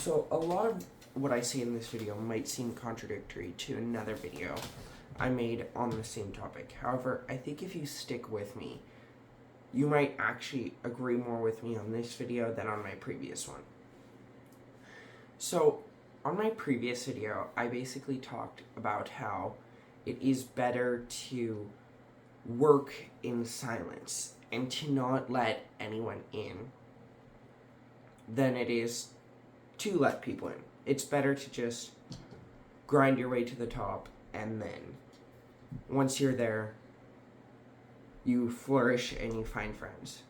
So a lot of what I say in this video might seem contradictory to another video I made on the same topic. However, I think if you stick with me, you might actually agree more with me on this video than on my previous one. So, on my previous video, I basically talked about how it is better to work in silence and to not let anyone in than it is to let people in. It's better to just grind your way to the top, and then once you're there, you flourish and you find friends.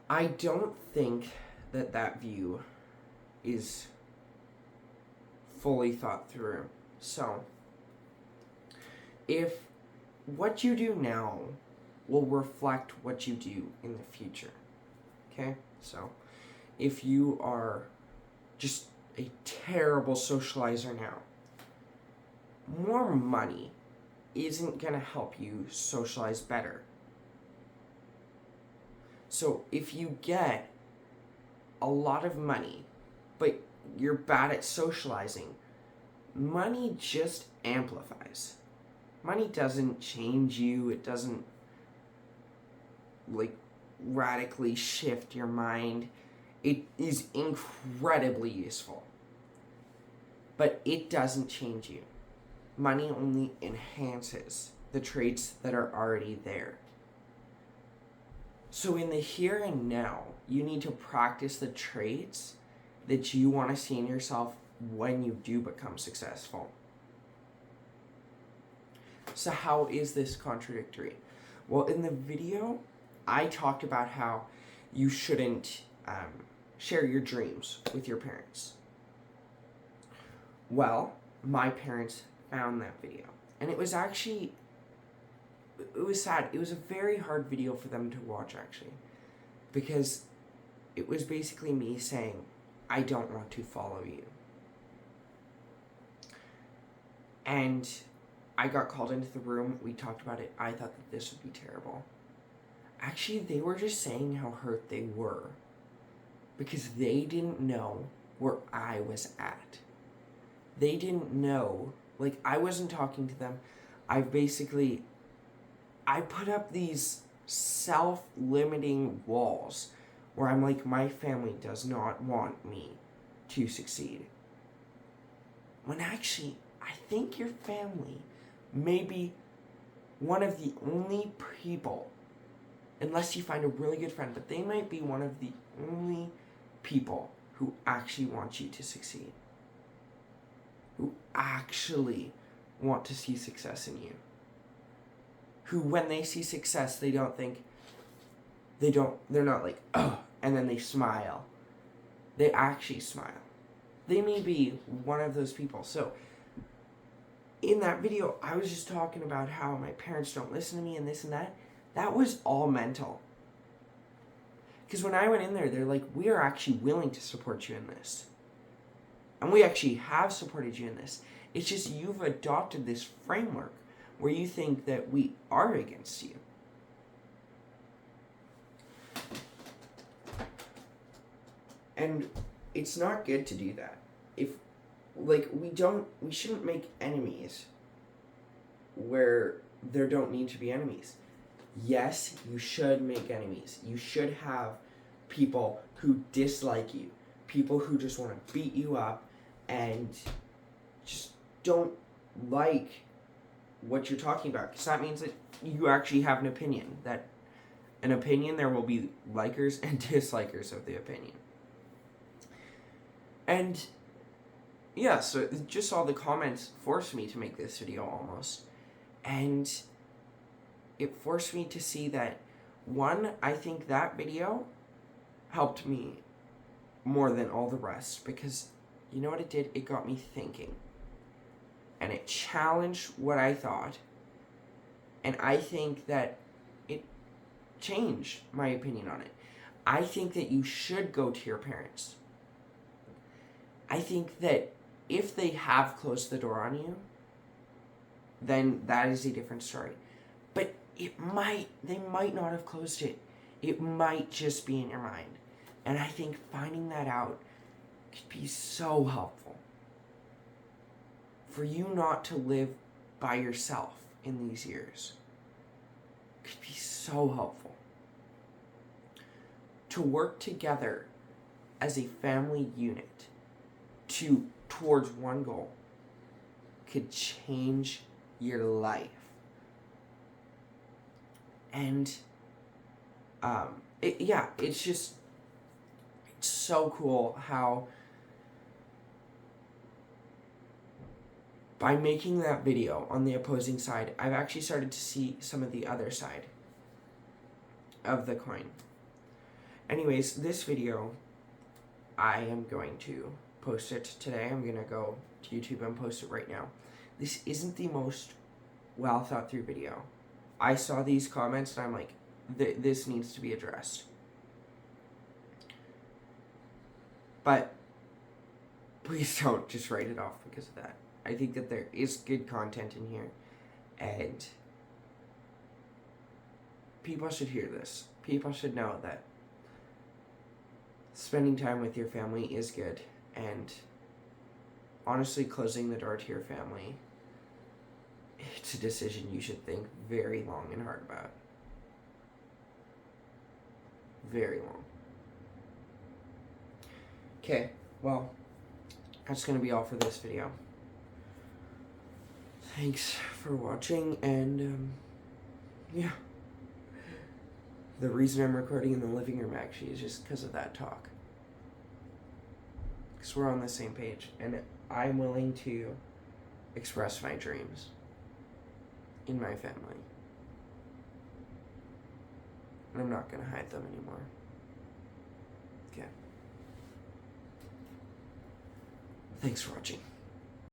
I don't think that view is fully thought through. So, if what you do now will reflect what you do in the future, okay? So, if you are just a terrible socializer now, more money isn't going to help you socialize better. So if you get a lot of money, but you're bad at socializing, money just amplifies. Money doesn't change you. It doesn't radically shift your mind. It is incredibly useful, but it doesn't change you. Money only enhances the traits that are already there. So in the here and now, you need to practice the traits that you want to see in yourself when you do become successful. So how is this contradictory? Well, in the video, I talked about how you shouldn't share your dreams with your parents. Well, my parents found that video, and it was sad. It was a very hard video for them to watch, actually, because it was basically me saying, I don't want to follow you. And I got called into the room, we talked about it, I thought that this would be terrible. Actually, they were just saying how hurt they were, because they didn't know where I was at. They didn't know, I wasn't talking to them. I put up these self-limiting walls where I'm like, my family does not want me to succeed. When actually, I think your family may be one of the only people, unless you find a really good friend, but they might be one of the only people who actually want you to succeed. Who actually want to see success in you. Who, when they see success, they're not like, oh, and then they smile. They actually smile. They may be one of those people. So, in that video, I was just talking about how my parents don't listen to me and this and that. That was all mental. Because when I went in there, they're like, we are actually willing to support you in this. And we actually have supported you in this. It's just you've adopted this framework where you think that we are against you. And it's not good to do that. We shouldn't make enemies where there don't need to be enemies. Yes, you should make enemies. You should have people who dislike you. People who just want to beat you up and just don't like what you're talking about. Because that means that you actually have an opinion. That an opinion, there will be likers and dislikers of the opinion. And yeah, so just all the comments forced me to make this video almost. And it forced me to see that, one, I think that video helped me more than all the rest, because you know what it did? It got me thinking. And it challenged what I thought. And I think that it changed my opinion on it. I think that you should go to your parents. I think that if they have closed the door on you, then that is a different story. But they might not have closed it. It might just be in your mind. And I think finding that out could be so helpful. For you not to live by yourself in these years could be so helpful. To work together as a family unit towards one goal could change your life. And it's so cool how by making that video on the opposing side, I've actually started to see some of the other side of the coin. Anyways, this video, I am going to post it today. I'm going to go to YouTube and post it right now. This isn't the most well thought through video. I saw these comments and I'm like, this needs to be addressed. But please don't just write it off because of that. I think that there is good content in here, and people should hear this. People should know that spending time with your family is good, and honestly, closing the door to your family, it's a decision you should think very long and hard about. Very long. Okay, well, that's going to be all for this video. Thanks for watching, and yeah. The reason I'm recording in the living room actually is just because of that talk. Because we're on the same page, and I'm willing to express my dreams in my family. And I'm not going to hide them anymore. Okay. Thanks for watching.